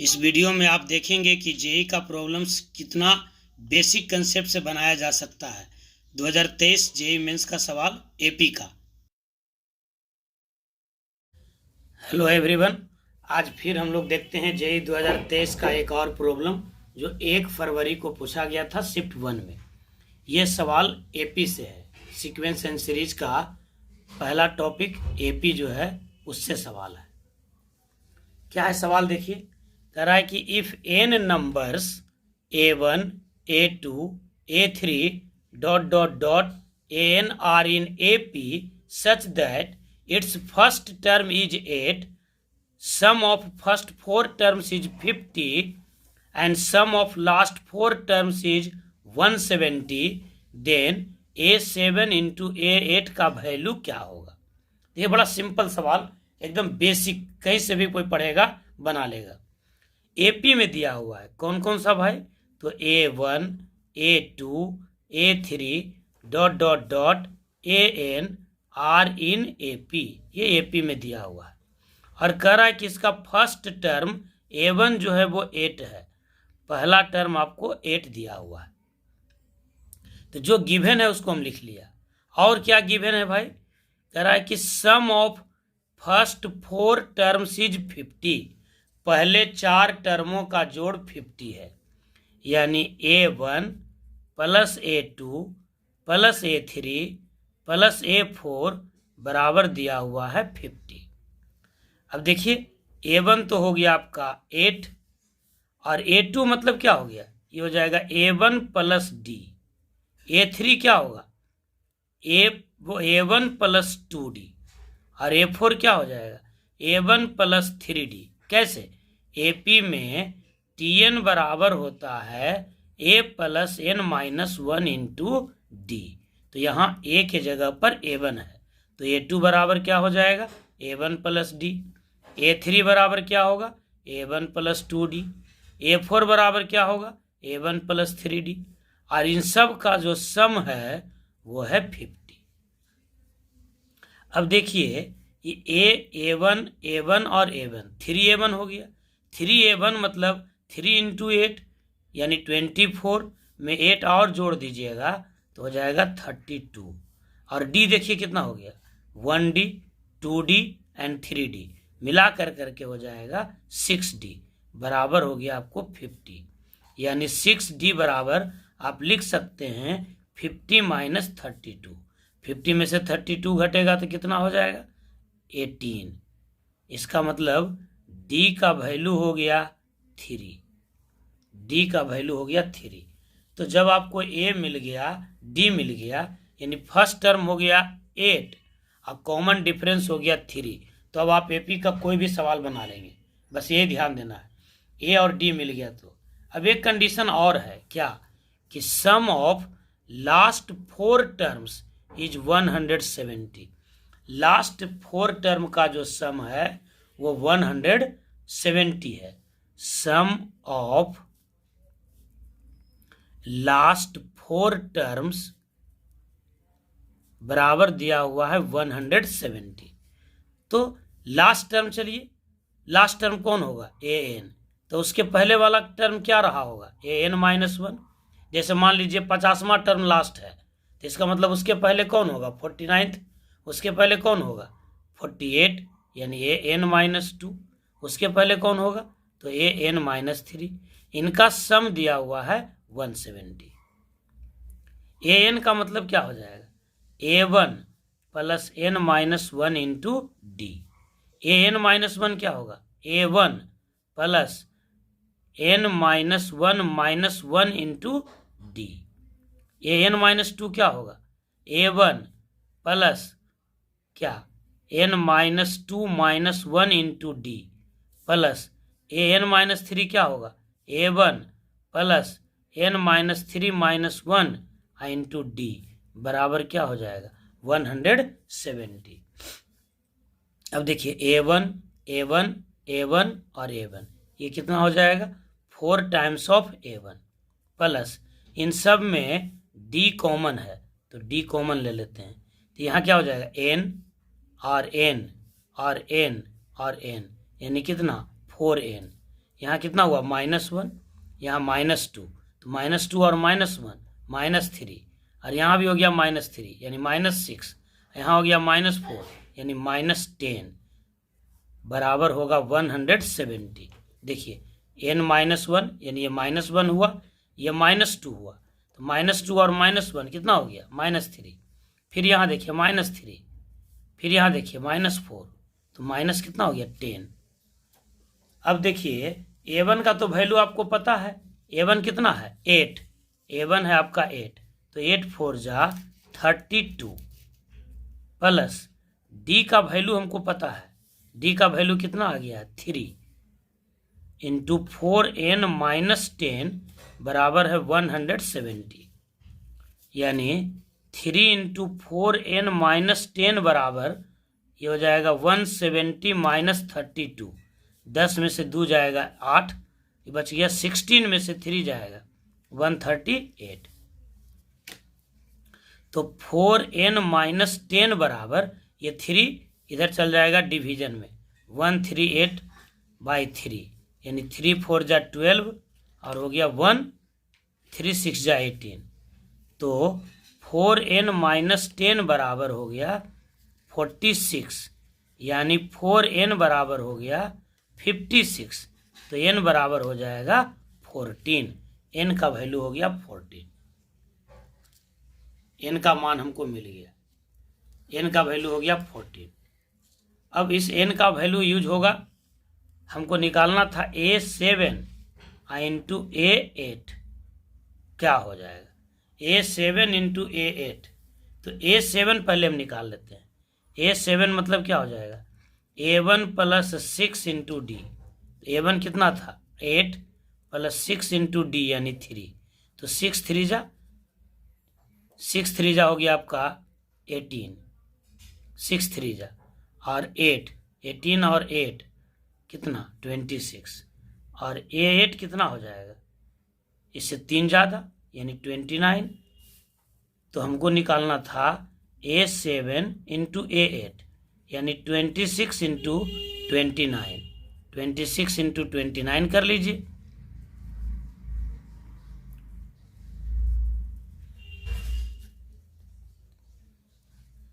इस वीडियो में आप देखेंगे कि जेईई का प्रॉब्लम्स कितना बेसिक कंसेप्ट से बनाया जा सकता है। 2023 जेईई मेंस का सवाल एपी का। हेलो एवरीवन, आज फिर हम लोग देखते हैं जेईई 2023 का एक और प्रॉब्लम जो 1 फरवरी को पूछा गया था शिफ्ट 1 में। ये सवाल एपी से है। सीक्वेंस एंड सीरीज का पहला टॉपिक एपी जो है उससे सवाल है। क्या है सवाल देखिए, कह रहा है कि if n numbers a1 a2 a3 dot dot dot an are in AP such that its first term is 8, sum of first 4 terms is 50 and sum of last 4 terms is 170, then a7 into a8 का value क्या होगा। ये बड़ा simple सवाल, एकदम basic, कहीं से भी कोई पढ़ेगा बना लेगा। एपी में दिया हुआ है कौन कौन सा भाई, तो A1 A2 A3 dot dot dot AN are in AP, ये एपी में दिया हुआ है। और कह रहा है कि इसका फर्स्ट टर्म A1 जो है वो 8 है, पहला टर्म आपको 8 दिया हुआ है। तो जो गिवन है उसको हम लिख लिया। और क्या गिवन है भाई, कह रहा है कि sum of first 4 terms is 50, पहले 4 टर्मों का जोड़ 50 है, यानी A1 plus A2 plus A3 plus A4 बराबर दिया हुआ है 50। अब देखिए A1 तो हो गया आपका 8 और A2 मतलब क्या हो गया, ये हो जाएगा A1 प्लस D। A3 क्या होगा, A1 प्लस 2D और A4 क्या हो जाएगा, A1 प्लस 3D। कैसे, एपी में Tn बराबर होता है A plus n minus 1 into D. तो यहाँ A के जगह पर A1 है, तो A2 बराबर क्या हो जाएगा, A1 प्लस डी। A3 बराबर क्या होगा, A1 प्लस 2D। A4 बराबर क्या होगा, A1 प्लस 3D। और इन सब का जो सम है वो है 50। अब देखिए A1 A1 और A1 3A1 हो गया। 3A1 मतलब 3 इंटू 8 यानी 24 में 8 और जोड़ दीजिएगा तो हो जाएगा 32। और D देखिए कितना हो गया, 1D 2D एंड 3D मिला कर करके हो जाएगा 6D, बराबर हो गया आपको 50। यानी 6D बराबर आप लिख सकते हैं 50 माइनस 32। 50 में से 32 घटेगा तो कितना हो जाएगा, 18। इसका मतलब D का वैल्यू हो गया 3। D का वैल्यू हो गया 3। तो जब आपको A मिल गया D मिल गया, यानी फर्स्ट टर्म हो गया 8 और कॉमन डिफरेंस हो गया 3, तो अब आप एपी का कोई भी सवाल बना लेंगे, बस ये ध्यान देना है। A और D मिल गया तो अब एक कंडीशन और है, क्या कि sum of last 4 terms is 170। Last 4 term का जो सम है वो 170 है। सम ऑफ लास्ट 4 टर्म्स बराबर दिया हुआ है 170। तो लास्ट टर्म, चलिए लास्ट टर्म कौन होगा, AN, तो उसके पहले वाला टर्म क्या रहा होगा, AN माइनस 1। जैसे मान लीजिए 50वां टर्म लास्ट है, तो इसका मतलब उसके पहले कौन होगा, 49th। उसके पहले कौन होगा, 48, यानी AN माइनस 2। उसके पहले कौन होगा, तो AN माइनस 3। इनका सम दिया हुआ है 170। AN का मतलब क्या हो जाएगा, A1 plus n minus 1 into D. AN minus 1 क्या होगा, A1 plus n minus 1 into D. AN minus 2 क्या होगा, A1 प्लस क्या, n minus 2 minus 1 into D plus AN minus 3 क्या होगा, A1 plus n minus 3 minus 1 into D बराबर क्या हो जाएगा, 170। अब देखिए A1 A1 A1 और A1, ये कितना हो जाएगा, 4 टाइम्स ऑफ A1 प्लस इन सब में D कॉमन है तो D कॉमन ले लेते हैं, तो यहाँ क्या हो जाएगा, N और N और N और N, यानी कितना 4N। यहाँ कितना हुआ -1, यहाँ -2, तो -2 और -1 -3, और यहाँ भी हो गया -3 यानी -6, यहाँ हो गया -4 यानी -10 बराबर होगा 170। देखिए n-1 यानी ये -1 हुआ, ये -2 हुआ, तो -2 और -1 कितना हो गया -3, फिर यहाँ देखिए -3, फिर यहाँ देखिए -4, तो माइनस कितना हो गया 10। अब देखिए a1 का तो वैल्यू आपको पता है, a1 कितना है 8, a1 है आपका 8, तो 8 4 जा 32 प्लस d का वैल्यू हमको पता है, d का वैल्यू कितना आ गया 3 इंटू 4n-10 बराबर है 170, यानी 3 इंटू 4n-10 बराबर ये हो जाएगा 170 माइनस 32, 10 में से 2 जाएगा 8, ये बच गया 16 में से 3 जाएगा 138, तो 4n-10 बराबर ये 3 इधर चल जाएगा डिवीजन में 138/3 यानी 3 4 जा 12 और हो गया 1 3 6 जा 18, तो 4n-10 बराबर हो गया 46, यानी 4n बराबर हो गया 56, तो n बराबर हो जाएगा 14, n का वैल्यू हो गया 14, n का मान हमको मिल गया, n का वैल्यू हो गया 14। अब इस n का वैल्यू यूज होगा, हमको निकालना था a7 इंटू a8 क्या हो जाएगा, a7 इंटू a8, तो a7 पहले हम निकाल लेते हैं, a7 मतलब क्या हो जाएगा a1 plus 6 into D, a1 कितना था 8 प्लस 6 इंटू डी यानी 3, तो 6 3 जा हो गया आपका 18, 6 3 जा और 8 18 और 8 कितना 26, और a8 कितना हो जाएगा इससे 3 ज़्यादा यानी 29, तो हमको निकालना था a7 इंटू a8 यानी 26 इंटू 29, 26 इंटू 29 कर लीजिए,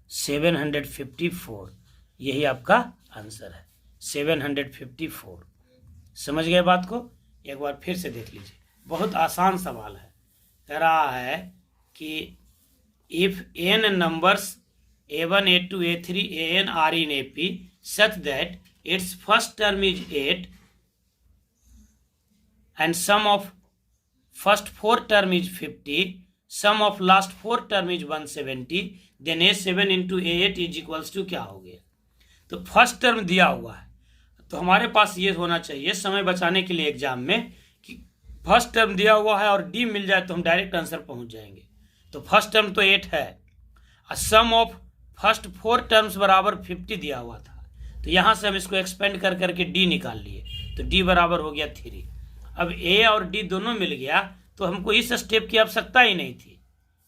$754, यही आपका आंसर है 754। समझ गए बात को, एक बार फिर से देख लीजिए, बहुत आसान सवाल है। कह रहा है कि if n numbers a1 a2 a3 an are in AP such that its first term is 8 and sum of first 4 term is 50, sum of last 4 term is 170, then a7 into a8 is equals to क्या हो गया। तो first term दिया हुआ है, तो हमारे पास ये होना चाहिए समय बचाने के लिए एग्जाम में कि फर्स्ट टर्म दिया हुआ है और डी मिल जाए तो हम डायरेक्ट आंसर पहुंच जाएंगे। तो फर्स्ट टर्म तो 8 है, सम ऑफ फर्स्ट 4 टर्म्स बराबर 50 दिया हुआ था, तो यहाँ से हम इसको एक्सपेंड कर करके डी निकाल लिए, तो डी बराबर हो गया 3। अब ए और डी दोनों मिल गया, तो हमको इस स्टेप की आवश्यकता ही नहीं थी,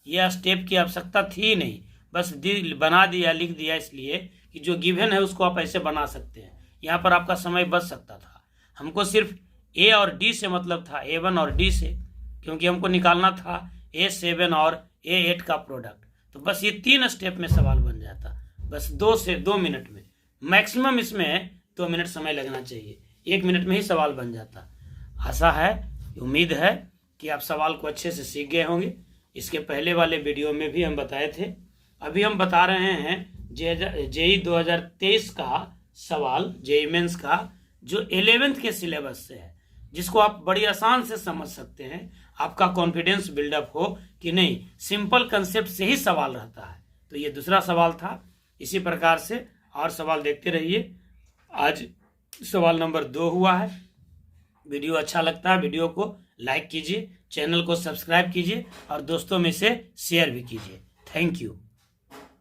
यह स्टेप की आवश्यकता थी ही नहीं, बस डी बना दिया, लिख दिया, इसलिए कि जो गिवन है उसको आप ऐसे बना सकते हैं, यहाँ पर आपका समय बच सकता था। हमको सिर्फ ए और डी से मतलब था, A1 और डी से, क्योंकि हमको निकालना था A7 और A8 का प्रोडक्ट, तो बस ये 3 स्टेप में सवाल बन जाता, बस 2 से 2 मिनट में, मैक्सिमम इसमें 2 मिनट समय लगना चाहिए, 1 मिनट में ही सवाल बन जाता। आशा है, उम्मीद है कि आप सवाल को अच्छे से सीख गए होंगे। इसके पहले वाले वीडियो में भी हम बताए थे, अभी हम बता रहे हैं जेई 2023 का सवाल, जेई मेंस का, जो 11th के सिलेबस से है, जिसको आप बड़ी आसान से समझ सकते हैं, आपका कॉन्फिडेंस बिल्डअप हो कि नहीं सिंपल कंसेप्ट से ही सवाल रहता है। तो ये दूसरा सवाल था, इसी प्रकार से और सवाल देखते रहिए। आज सवाल नंबर 2 हुआ है। वीडियो अच्छा लगता है, वीडियो को लाइक कीजिए, चैनल को सब्सक्राइब कीजिए और दोस्तों में से शेयर भी कीजिए। Thank you.